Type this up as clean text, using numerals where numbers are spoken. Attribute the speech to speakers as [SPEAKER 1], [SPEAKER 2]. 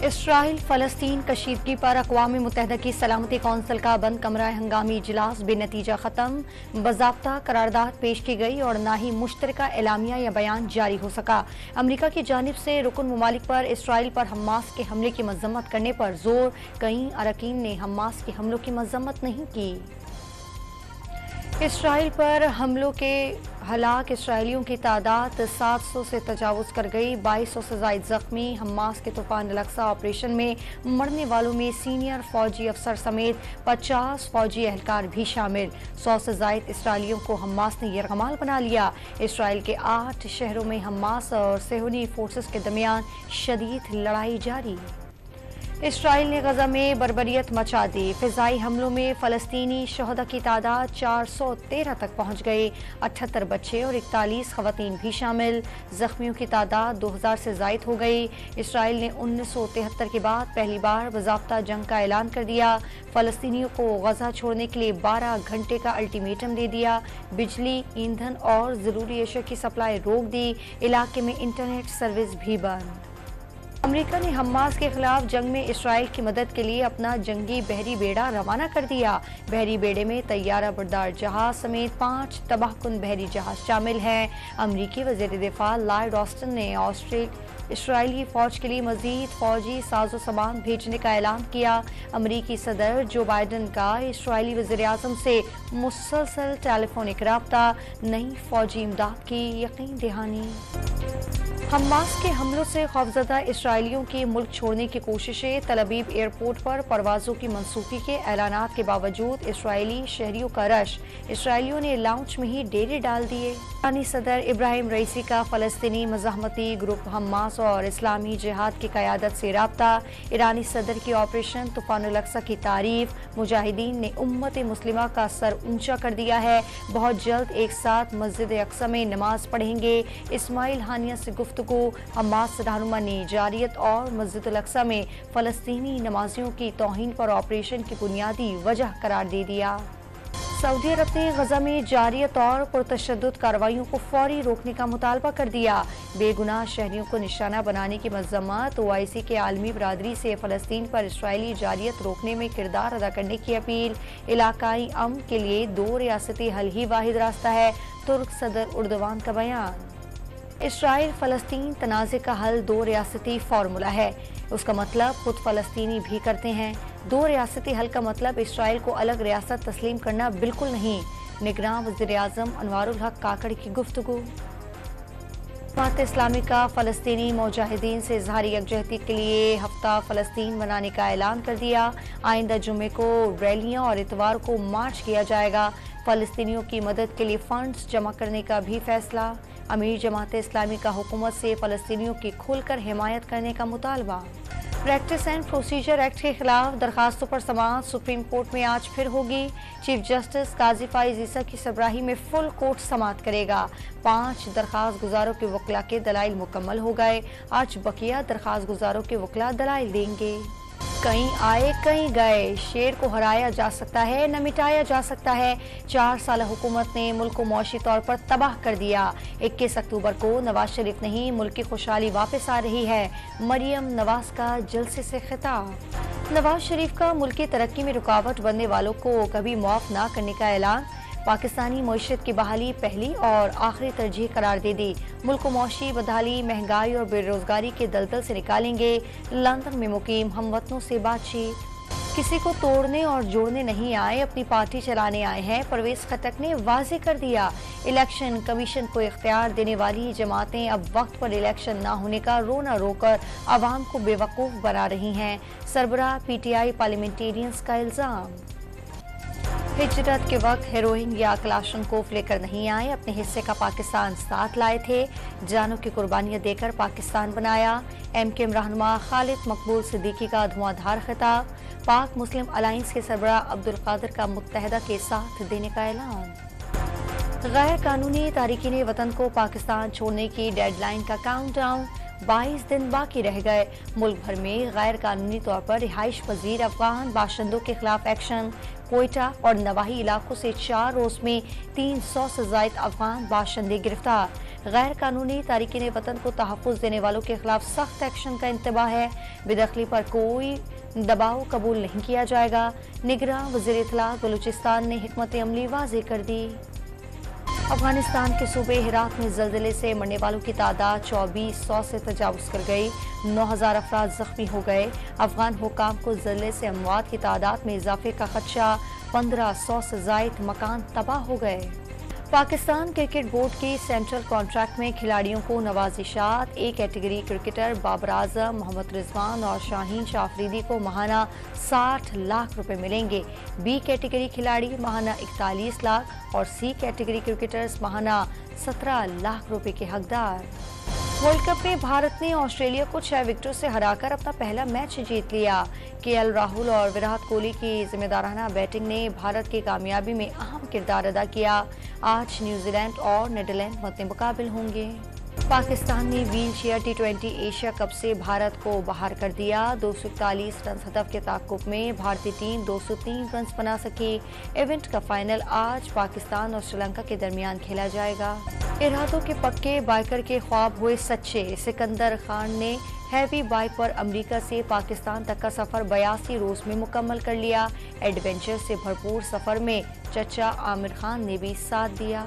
[SPEAKER 1] Israel फ़लस्तीन कशीदगी पर अक़वाम मुत्तहिदा की सलामती कौंसिल का बंद कमरा हंगामी इजलास बेनतीजा ख़त्म। बाज़ाब्ता करारदाद पेश की गई और ना ही मुश्तरका एलामिया या बयान जारी हो सका। अमरीका की जानिब से रुकन ममालिक पर इसराइल पर हमास के हमले की मज़म्मत करने पर जोर। कई अरकान ने हमास के हमलों की मज़म्मत नहीं की। इसराइल पर हमलों के हलाक इसराइलियों की तादाद 700 से तजावुज़ कर गई। 2200 से ज़ायद ज़ख्मी। हमास के तूफ़ान अल-अक़सा ऑपरेशन में मरने वालों में सीनियर फ़ौजी अफसर समेत 50 फ़ौजी एहलकार भी शामिल। 100 से ज़ायद इसराइलियों को हमास ने यरगमाल बना लिया। इसराइल के 8 शहरों में हमास और सेहूनी फोर्सेस के दरमियान शदीद लड़ाई जारी। इसराइल ने गजा में बर्बरियत मचा दी। फ़िज़ाई हमलों में फ़लस्तीनी शहदा की तादाद 413 तक पहुँच गई। 78 बच्चे और 41 ख़वातीन भी शामिल। ज़ख्मियों की तादाद 2000 से ज़ायद हो गई। इसराइल ने 1973 के बाद पहली बार बाज़ाब्ता जंग का ऐलान कर दिया। फ़लस्तीनियों को गजा छोड़ने के लिए 12 घंटे का अल्टीमेटम दे दिया। बिजली, ईंधन और ज़रूरी अशिया की सप्लाई रोक दी। इलाके में इंटरनेट सर्विस भी बंद। अमेरिका ने हमास के खिलाफ जंग में इसराइल की मदद के लिए अपना जंगी बहरी बेड़ा रवाना कर दिया। बहरी बेड़े में तैयारा बरदार जहाज समेत 5 तबाहकुन बहरी जहाज शामिल हैं। अमरीकी वज़ीर दिफा लॉयड ऑस्टिन ने इसराइली फ़ौज के लिए मज़ीद फ़ौजी साजो सामान भेजने का ऐलान किया। अमरीकी सदर जो बाइडन का इसराइली वज़ीर आज़म से मुसलसल टेलीफोनिक रब्ता। नई फ़ौजी इमदाद की यकीन दहानी। हमास के हमलों से खौफजदा इसराइलियों की मुल्क छोड़ने की कोशिशें। तल अवीव एयरपोर्ट पर परवाज़ों की मनसूखी के ऐलानात के बावजूद इसराइली शहरियों का रश। इसराइलियों ने लाउंज में ही डेरे डाल दिए। ईरानी सदर इब्राहिम रईसी का फ़लस्तीनी मज़ाहमती ग्रुप हमास और इस्लामी जिहाद की क़यादत से राब्ता। ईरानी सदर की ऑपरेशन तूफ़ान अल-अक़सा की तारीफ। मुजाहिदीन ने उम्मत मुस्लिमा का सर ऊंचा कर दिया है। बहुत जल्द एक साथ मस्जिद अक़सा में नमाज पढ़ेंगे। इस्माइल हानिया से गुफ्तगू। हमास रहनुमा ने जारियत और मस्जिद अल-अक़सा में फ़लस्तीनी नमाजियों की तौहीन पर ऑपरेशन की बुनियादी वजह करार दे दिया। सऊदी अरब ने गजा में जारियत और पुरतशद्दुद कार्रवाइयों को फौरी रोकने का मुतालबा कर दिया। बेगुनाह शहरियों को निशाना बनाने की मज़म्मत। OIC के आलमी बरादरी से फ़लस्तीन पर इसराइली जारियत रोकने में किरदार अदा करने की अपील। इलाकाई अमन के लिए 2 रियासती हल ही वाहिद रास्ता है। तुर्क सदर उर्दवान का बयान। इसराइल फ़लस्तीन तनाज़े का हल 2 रियासती फार्मूला है। उसका मतलब खुद फ़लस्तीनी भी करते हैं। 2 रियासती हल का मतलब इसराइल को अलग रियासत तस्लीम करना बिल्कुल नहीं। निगरान वज़ीर आज़म अनवारुल हक काकड़ की गुफ्तगू। जमात इस्लामी का फ़लस्तीनी मुजाहिदीन से इज़हारी यकजहती के लिए हफ्ता फ़लस्तीन मनाने का ऐलान कर दिया। आइंदा जुमे को रैलियाँ और इतवार को मार्च किया जाएगा। फ़लस्तीनियों की मदद के लिए फ़ंड्स जमा करने का भी फैसला। अमीर जमात इस्लामी का हुकूमत से फ़लस्तीनियों की खुलकर हिमायत करने का मुतालबा। प्रैक्टिस एंड प्रोसीजर एक्ट के खिलाफ दरखास्तों पर समाअत सुप्रीम कोर्ट में आज फिर होगी। चीफ जस्टिस काजी फाइज ईसा की सरबराही में फुल कोर्ट समाअत करेगा। 5 दरखास्त गुजारों के वकला के दलाइल मुकम्मल हो गए। आज बकिया दरखास्त गुजारों के वकला दलाइल देंगे। कहीं आए कहीं गए, शेर को हराया जा सकता है न मिटाया जा सकता है। 4 साल हुकूमत ने मुल्क को मौशी तौर पर तबाह कर दिया। 21 अक्टूबर को नवाज शरीफ नहीं मुल्क की खुशहाली वापस आ रही है। मरियम नवाज का जलसे से खिताब। नवाज शरीफ का मुल्क की तरक्की में रुकावट बनने वालों को कभी माफ ना करने का ऐलान। पाकिस्तानी मईशत की बहाली पहली और आखिरी तरजीह करार दे दी। मुल्क को मौशी बदहाली, महंगाई और बेरोजगारी के दलदल से निकालेंगे। लंदन में मुकीम हमवतनों से बातचीत। किसी को तोड़ने और जोड़ने नहीं आए, अपनी पार्टी चलाने आए हैं। परवेज खटक ने वाजे कर दिया। इलेक्शन कमीशन को इख्तियार देने वाली जमातें अब वक्त पर इलेक्शन ना होने का रोना रोकर आवाम को बेवकूफ़ बना रही हैं। सरबराह PTI पार्लियामेंटेरियंस का इल्ज़ाम। हिजरत के वक्त हेरोइन या क्लाशनकोफ लेकर नहीं आए, अपने हिस्से का पाकिस्तान साथ लाए थे। जानों की कुर्बानियां देकर पाकिस्तान बनाया। MKM रहनुमा खालिद मकबूल सिद्दीकी का धुआंधार खिताब। पाक मुस्लिम अलायंस के सरबराह अब्दुल कादिर का मुत्तहिदा के साथ देने का ऐलान। गैर कानूनी तारिकीन वतन को पाकिस्तान छोड़ने की डेडलाइन का काउंटडाउन। 22 दिन बाकी रह गए। मुल्क भर में गैर कानूनी तौर पर रिहाइश पजीर अफगान बाशिंदों के खिलाफ एक्शन। कोयटा और नवाही इलाकों से 4 रोज में 300 से ज़ायद अफगान बाशिंदे गिरफ्तार। गैर कानूनी तारिकीन वतन को तहफ़्फ़ुज़ देने वालों के खिलाफ सख्त एक्शन का इंतबाह है। बेदखली पर कोई दबाव कबूल नहीं किया जाएगा। निगरान वज़ीर इत्तलात बलूचिस्तान ने हिकमत अमली वाज़ेह कर दी। अफगानिस्तान के सूबे हेरात में ज़ल्ज़ले से मरने वालों की तादाद 2400 से तजावुज़ कर गई। 9000 अफराद ज़ख्मी हो गए। अफगान हुक्काम को ज़ल्ज़ले से अमवात की तादाद में इजाफे का खदशा। 1500 से ज़ायद मकान तबाह हो गए। पाकिस्तान क्रिकेट बोर्ड की सेंट्रल कॉन्ट्रैक्ट में खिलाड़ियों को नवाजिशात। A category cricketer Babar Azam, Mohammad Rizwan और शाहीन शाह अफरीदी को माहाना 60 लाख रुपए मिलेंगे। बी कैटेगरी खिलाड़ी माहाना 41 लाख और सी कैटेगरी क्रिकेटर्स माहाना 17 लाख रुपए के हकदार। वर्ल्ड कप में भारत ने ऑस्ट्रेलिया को 6 विकेटों से हराकर अपना पहला मैच जीत लिया। केएल राहुल और विराट कोहली की जिम्मेदाराना बैटिंग ने भारत की कामयाबी में अहम किरदार अदा किया। आज न्यूजीलैंड और नीदरलैंड मद्दे मुकाबिल होंगे। पाकिस्तान ने wheel chair T20 Asia cup से भारत को बाहर कर दिया। 241 रन हदफ के ताकुब में भारतीय टीम 203 रन बना सकी। इवेंट का फाइनल आज पाकिस्तान और श्रीलंका के दरमियान खेला जाएगा। इरादों के पक्के बाइकर के ख्वाब हुए सच्चे। सिकंदर खान ने हैवी बाइक पर अमेरिका से पाकिस्तान तक का सफर 82 रोज में मुकम्मल कर लिया। एडवेंचर से भरपूर सफर में चचा आमिर खान ने भी साथ दिया।